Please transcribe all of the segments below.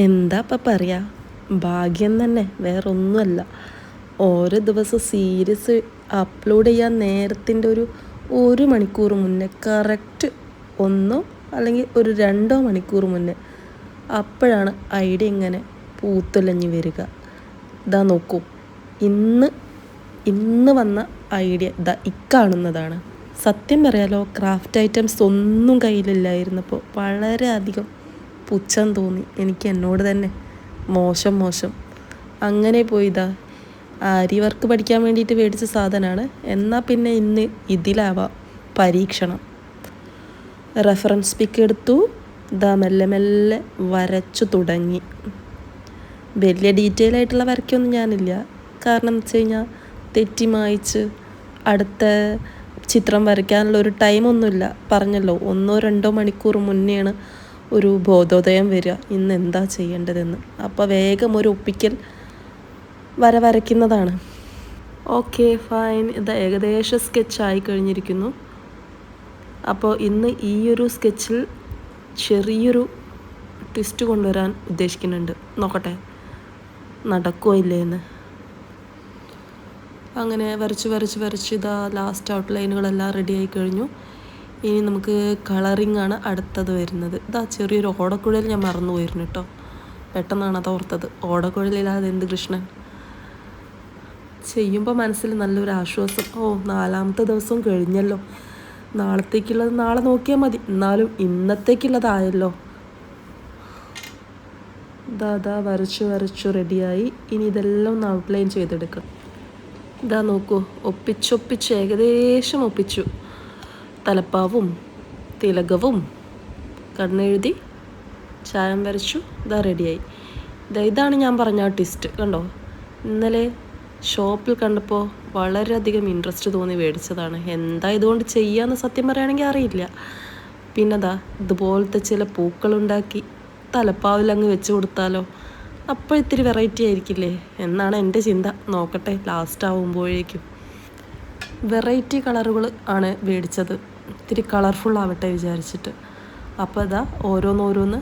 എന്താ ഇപ്പം പറയാ, ഭാഗ്യം തന്നെ, വേറൊന്നുമല്ല. ഓരോ ദിവസം സീരീസ് അപ്ലോഡ് ചെയ്യാൻ നേരത്തിൻ്റെ ഒരു മണിക്കൂർ മുന്നേ, കറക്റ്റ് ഒന്നോ അല്ലെങ്കിൽ ഒരു 2 മണിക്കൂർ മുന്നേ, അപ്പോഴാണ് ഐഡിയ ഇങ്ങനെ പൂത്തുലഞ്ഞ് വരിക. ഇതാ നോക്കൂ, ഇന്ന് വന്ന ഐഡിയ ഇതാ ഇക്കാണുന്നതാണ്. സത്യം പറയാലോ, ക്രാഫ്റ്റ് ഐറ്റംസ് ഒന്നും കയ്യിലില്ലായിരുന്നപ്പോൾ വളരെയധികം പുച്ഛം തോന്നി എനിക്ക് എന്നോട് തന്നെ. മോശം അങ്ങനെ പോയി ഇതാ ആരി വർക്ക് പഠിക്കാൻ വേണ്ടിയിട്ട് മേടിച്ച സാധനമാണ്. എന്നാൽ പിന്നെ ഇന്ന് ഇതിലാവാം പരീക്ഷണം. റെഫറൻസ് പിക്ക് എടുത്തു, ഇതാ മെല്ലെ വരച്ചു തുടങ്ങി. വലിയ ഡീറ്റെയിൽ ആയിട്ടുള്ള വരയ്ക്കൊന്നും ഞാനില്ല, കാരണം എന്ന് വെച്ച് കഴിഞ്ഞാൽ തെറ്റി മായ്ച്ച് അടുത്ത ചിത്രം വരയ്ക്കാനുള്ള ഒരു ടൈമൊന്നുമില്ല. പറഞ്ഞല്ലോ, 1-2 മണിക്കൂർ മുന്നെയാണ് ഒരു ബോധോദയം വരിക ഇന്ന് എന്താ ചെയ്യേണ്ടതെന്ന്. അപ്പോൾ വേഗം ഒരു ഒപ്പിക്കൽ വരയ്ക്കുന്നതാണ്. ഓക്കെ ഫൈൻ, ഇത് ഏകദേശം സ്കെച്ചായി കഴിഞ്ഞിരിക്കുന്നു. അപ്പോൾ ഇന്ന് ഈ ഒരു സ്കെച്ചിൽ ചെറിയൊരു ട്വിസ്റ്റ് കൊണ്ടുവരാൻ ഉദ്ദേശിക്കുന്നുണ്ട്. നോക്കട്ടെ നടക്കുമോ ഇല്ലേ എന്ന്. അങ്ങനെ വരച്ച് ഇതാ ലാസ്റ്റ് ഔട്ട്ലൈനുകളെല്ലാം റെഡിയായി കഴിഞ്ഞു. ഇനി നമുക്ക് കളറിങ് ആണ് അടുത്തത് വരുന്നത്. ഇതാ ചെറിയൊരു ഓടക്കുഴൽ ഞാൻ മറന്നു പോയിരുന്നു കേട്ടോ, പെട്ടെന്നാണ് അത് ഓർത്തത്. ഓടക്കുഴലില്ലാതെ എന്ത് കൃഷ്ണൻ. ചെയ്യുമ്പോൾ മനസ്സിൽ നല്ലൊരു ആശ്വാസം. 4ാമത്തെ ദിവസം കഴിഞ്ഞല്ലോ, നാളത്തേക്കുള്ളത് നാളെ നോക്കിയാൽ മതി, എന്നാലും ഇന്നത്തേക്കുള്ളതായല്ലോ. ഇതാ വരച്ചു റെഡിയായി. ഇനി ഇതെല്ലാം ഒന്ന് ഔട്ട്ലൈൻ ചെയ്തെടുക്കാം. ഇതാ നോക്കൂ, ഒപ്പിച്ച് ഏകദേശം ഒപ്പിച്ചു. തലപ്പാവും തിലകവും കണ്ണെഴുതി ചായം വരച്ചു. ഇതാ റെഡിയായി. ഇതാണ് ഞാൻ പറഞ്ഞ ട്വിസ്റ്റ്. കണ്ടോ, ഇന്നലെ ഷോപ്പിൽ കണ്ടപ്പോൾ വളരെയധികം ഇൻട്രസ്റ്റ് തോന്നി മേടിച്ചതാണ്. എന്താ ഇതുകൊണ്ട് ചെയ്യാമെന്ന് സത്യം പറയുകയാണെങ്കിൽ അറിയില്ല. പിന്നെ ഇതുപോലത്തെ ചില പൂക്കളുണ്ടാക്കി തലപ്പാവിലങ്ങ് വെച്ച് കൊടുത്താലോ, അപ്പോൾ ഇത്തിരി വെറൈറ്റി ആയിരിക്കില്ലേ എന്നാണ് എൻ്റെ ചിന്ത. നോക്കട്ടെ ലാസ്റ്റ് ആവുമ്പോഴേക്കും. വെറൈറ്റി കളറുകൾ ആണ് മേടിച്ചത്, ഇത്തിരി കളർഫുൾ ആവട്ടെ വിചാരിച്ചിട്ട്. അപ്പോൾ ഓരോന്ന്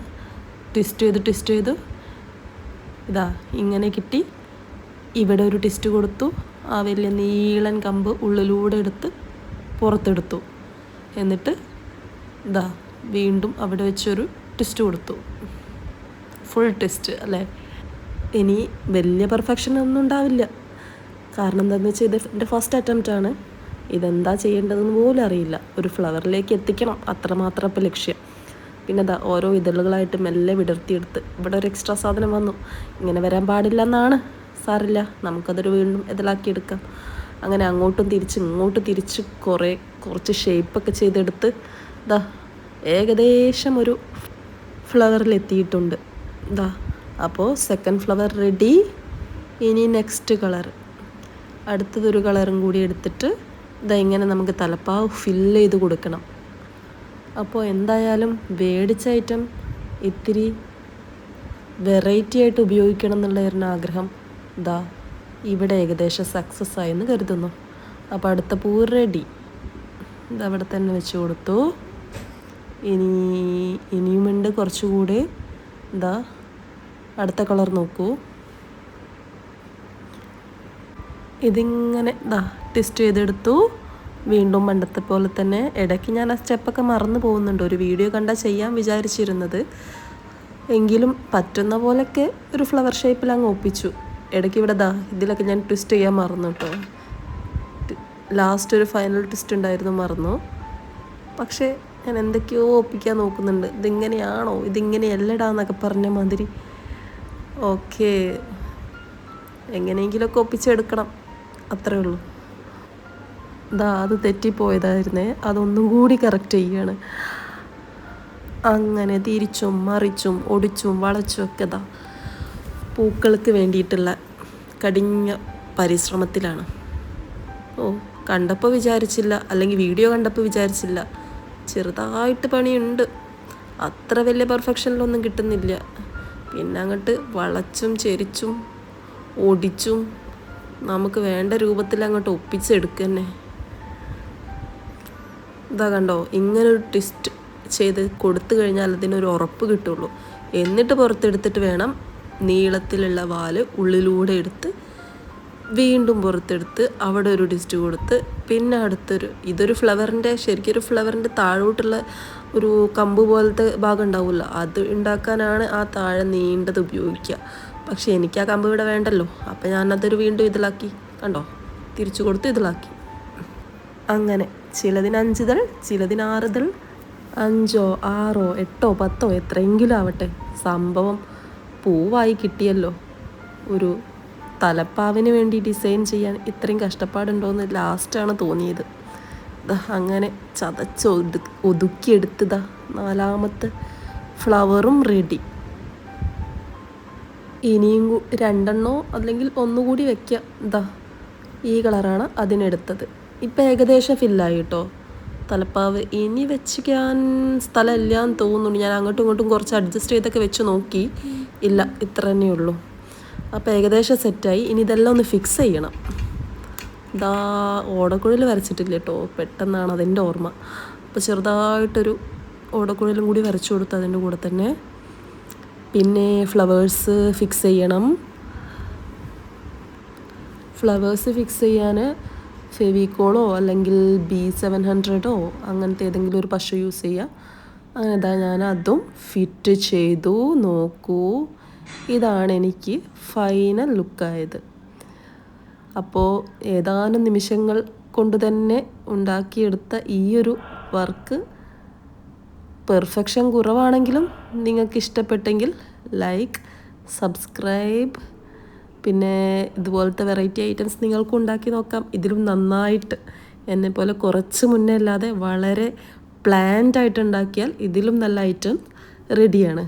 ട്വിസ്റ്റ് ചെയ്ത് ഇതാ ഇങ്ങനെ കിട്ടി. ഇവിടെ ഒരു ട്വിസ്റ്റ് കൊടുത്തു, ആ വലിയ നീളൻ കമ്പ് ഉള്ളിലൂടെ എടുത്ത് പുറത്തെടുത്തു. എന്നിട്ട് വീണ്ടും അവിടെ വെച്ചൊരു ട്വിസ്റ്റ് കൊടുത്തു. ഫുൾ ട്വിസ്റ്റ് അല്ലേ. ഇനി വലിയ പെർഫെക്ഷൻ ഒന്നും ഉണ്ടാവില്ല, കാരണം എന്താണെന്ന് വെച്ചാൽ ഇത് എൻ്റെ ഫസ്റ്റ് അറ്റംപ്റ്റ് ആണ്. ഇതെന്താ ചെയ്യേണ്ടതെന്ന് പോലും അറിയില്ല. ഒരു ഫ്ലവറിലേക്ക് എത്തിക്കണം, അത്രമാത്രം ഇപ്പോൾ ലക്ഷ്യം. പിന്നെ ഓരോ ഇതളുകളായിട്ട് മെല്ലെ വിടർത്തിയെടുത്ത് ഇവിടെ ഒരു എക്സ്ട്രാ സാധനം വന്നു. ഇങ്ങനെ വരാൻ പാടില്ല എന്നാണ്, സാറില്ല, നമുക്കതൊരു വീണ്ടും ഇതിലാക്കിയെടുക്കാം. അങ്ങനെ അങ്ങോട്ടും തിരിച്ച് കുറച്ച് ഷേപ്പൊക്കെ ചെയ്തെടുത്ത് ഏകദേശം ഒരു ഫ്ലവറിലെത്തിയിട്ടുണ്ട്. അപ്പോൾ സെക്കൻഡ് ഫ്ലവർ റെഡി. ഇനി നെക്സ്റ്റ് കളർ, അടുത്തതൊരു കളറും കൂടി എടുത്തിട്ട് ഇങ്ങനെ നമുക്ക് തലപ്പാവ് ഫില്ല് ചെയ്ത് കൊടുക്കണം. അപ്പോൾ എന്തായാലും മേടിച്ച ഐറ്റം ഇത്തിരി വെറൈറ്റി ആയിട്ട് ഉപയോഗിക്കണം എന്നുള്ളൊരു ആഗ്രഹം ഇവിടെ ഏകദേശം സക്സസ് ആയെന്ന് കരുതുന്നു. അപ്പോൾ അടുത്ത പൂ റെഡി, ഇതവിടെ തന്നെ വെച്ച് കൊടുത്തു. ഇനിയുമുണ്ട് കുറച്ചുകൂടി. അടുത്ത കളർ നോക്കൂ. ഇതിങ്ങനെ ട്വിസ്റ്റ് ചെയ്തെടുത്തു. വീണ്ടും പണ്ടത്തെ പോലെ തന്നെ. ഇടയ്ക്ക് ഞാൻ ആ സ്റ്റെപ്പൊക്കെ മറന്നു പോകുന്നുണ്ട്, ഒരു വീഡിയോ കണ്ടാൽ ചെയ്യാൻ വിചാരിച്ചിരുന്നത്. എങ്കിലും പറ്റുന്ന പോലെയൊക്കെ ഒരു ഫ്ലവർ ഷേപ്പിൽ അങ്ങ് ഒപ്പിച്ചു. ഇടയ്ക്ക് ഇവിടെ ഇതിലൊക്കെ ഞാൻ ട്വിസ്റ്റ് ചെയ്യാൻ മറന്നു കേട്ടോ. ലാസ്റ്റ് ഒരു ഫൈനൽ ട്വിസ്റ്റ് ഉണ്ടായിരുന്നു, മറന്നു. പക്ഷേ ഞാൻ എന്തൊക്കെയോ ഒപ്പിക്കാൻ നോക്കുന്നുണ്ട്. ഇതിങ്ങനെയാണോ, ഇതിങ്ങനെയല്ലടാന്നൊക്കെ പറഞ്ഞ മാതിരി. ഓക്കെ, എങ്ങനെയെങ്കിലുമൊക്കെ ഒപ്പിച്ചെടുക്കണം, അത്രേ ഉള്ളൂ. അത് തെറ്റിപ്പോയതായിരുന്നേ, അതൊന്നും കൂടി കറക്റ്റ് ചെയ്യാണ്. അങ്ങനെ തിരിച്ചും മറിച്ചും ഒടിച്ചും വളച്ചും ഒക്കെ പൂക്കൾക്ക് വേണ്ടിയിട്ടുള്ള കഠിന പരിശ്രമത്തിലാണ്. കണ്ടപ്പോൾ വിചാരിച്ചില്ല, അല്ലെങ്കിൽ വീഡിയോ കണ്ടപ്പോൾ വിചാരിച്ചില്ല, ചെറുതായിട്ട് പണിയുണ്ട്. അത്ര വലിയ പെർഫെക്ഷനിലൊന്നും കിട്ടുന്നില്ല. പിന്നെ അങ്ങോട്ട് വളച്ചും ചെരിച്ചും ഒടിച്ചും നമുക്ക് വേണ്ട രൂപത്തിൽ അങ്ങോട്ട് ഒപ്പിച്ചെടുക്കന്നെ. കണ്ടോ, ഇങ്ങനൊരു ട്വിസ്റ്റ് ചെയ്ത് കൊടുത്തു കഴിഞ്ഞാൽ അതിനൊരു ഉറപ്പ് കിട്ടുള്ളൂ. എന്നിട്ട് പുറത്തെടുത്തിട്ട് വേണം നീളത്തിലുള്ള വാല് ഉള്ളിലൂടെ എടുത്ത് വീണ്ടും പുറത്തെടുത്ത് അവിടെ ഒരു ഡിസ്റ്റ് കൊടുത്ത് പിന്നെ ഇതൊരു ഫ്ലവറിൻ്റെ ശരിക്കൊരു ഫ്ലവറിൻ്റെ താഴോട്ടുള്ള ഒരു കമ്പ് പോലത്തെ ഭാഗം ഉണ്ടാവില്ല, അത് ഉണ്ടാക്കാനാണ് ആ താഴെ നീണ്ടത് ഉപയോഗിക്കുക. പക്ഷേ എനിക്ക് ആ കമ്പ് ഇവിടെ വേണ്ടല്ലോ, അപ്പം ഞാനതൊരു വീണ്ടും ഇതിലാക്കി, കണ്ടോ, തിരിച്ചു കൊടുത്ത് ഇതിലാക്കി. അങ്ങനെ ചിലതിന് 5 ഇതൾ, ചിലതിന് 6 ഇതൾ, 5 6 8 10 എത്രയെങ്കിലും ആവട്ടെ, സംഭവം പൂവായി കിട്ടിയല്ലോ. ഒരു തലപ്പാവിന് വേണ്ടി ഡിസൈൻ ചെയ്യാൻ ഇത്രയും കഷ്ടപ്പാടുണ്ടോയെന്ന് ലാസ്റ്റാണ് തോന്നിയത്. അങ്ങനെ ഒതുക്കിയെടുത്തതാ 4ാമത്തെ ഫ്ലവറും റെഡി. ഇനിയും 2 അല്ലെങ്കിൽ 1 കൂടി വയ്ക്കാം. ഈ കളറാണ് അതിനെടുത്തത്. ഇപ്പം ഏകദേശം ഫില്ലായി കേട്ടോ തലപ്പാവ്. ഇനി വെച്ചിക്കാൻ സ്ഥലമില്ലാന്ന് തോന്നുന്നു. ഞാൻ അങ്ങോട്ടും ഇങ്ങോട്ടും കുറച്ച് അഡ്ജസ്റ്റ് ചെയ്തൊക്കെ വെച്ച് നോക്കി, ഇല്ല, ഇത്ര തന്നെ ഉള്ളൂ. അപ്പോൾ ഏകദേശം സെറ്റായി. ഇനി ഇതെല്ലാം ഒന്ന് ഫിക്സ് ചെയ്യണം. ഓടക്കുഴൽ വരച്ചിട്ടില്ല കേട്ടോ, പെട്ടെന്നാണ് അതിൻ്റെ ഓർമ്മ. അപ്പോൾ ചെറുതായിട്ടൊരു ഓടക്കുഴലും കൂടി വരച്ചു കൊടുത്തു അതിൻ്റെ കൂടെ തന്നെ. പിന്നെ ഫ്ലവേഴ്സ് ഫിക്സ് ചെയ്യണം. ഫ്ലവേഴ്സ് ഫിക്സ് ചെയ്യാൻ ഫെവിക്കോളോ അല്ലെങ്കിൽ B700 അങ്ങനത്തെ ഏതെങ്കിലും ഒരു പശ യൂസ് ചെയ്യുക. അങ്ങനെ ഞാൻ അതും ഫിറ്റ് ചെയ്തു. നോക്കൂ, ഇതാണ് എനിക്ക് ഫൈനൽ ലുക്കായത്. അപ്പോൾ ഏതാനും നിമിഷങ്ങൾ കൊണ്ട് തന്നെ ഉണ്ടാക്കിയെടുത്ത ഈ ഒരു വർക്ക് പെർഫെക്ഷൻ കുറവാണെങ്കിലും നിങ്ങൾക്ക് ഇഷ്ടപ്പെട്ടെങ്കിൽ ലൈക്ക്, സബ്സ്ക്രൈബ്. പിന്നെ ഇതുപോലത്തെ വെറൈറ്റി ഐറ്റംസ് നിങ്ങൾക്കും ഉണ്ടാക്കി നോക്കാം. ഇതിലും നന്നായിട്ട് എന്നെപ്പോലെ കുറച്ച് മുന്നേ അല്ലാതെ വളരെ പ്ലാൻഡ് ആയിട്ട് ഉണ്ടാക്കിയാൽ ഇതിലും നല്ല ഐറ്റം റെഡിയാണ്.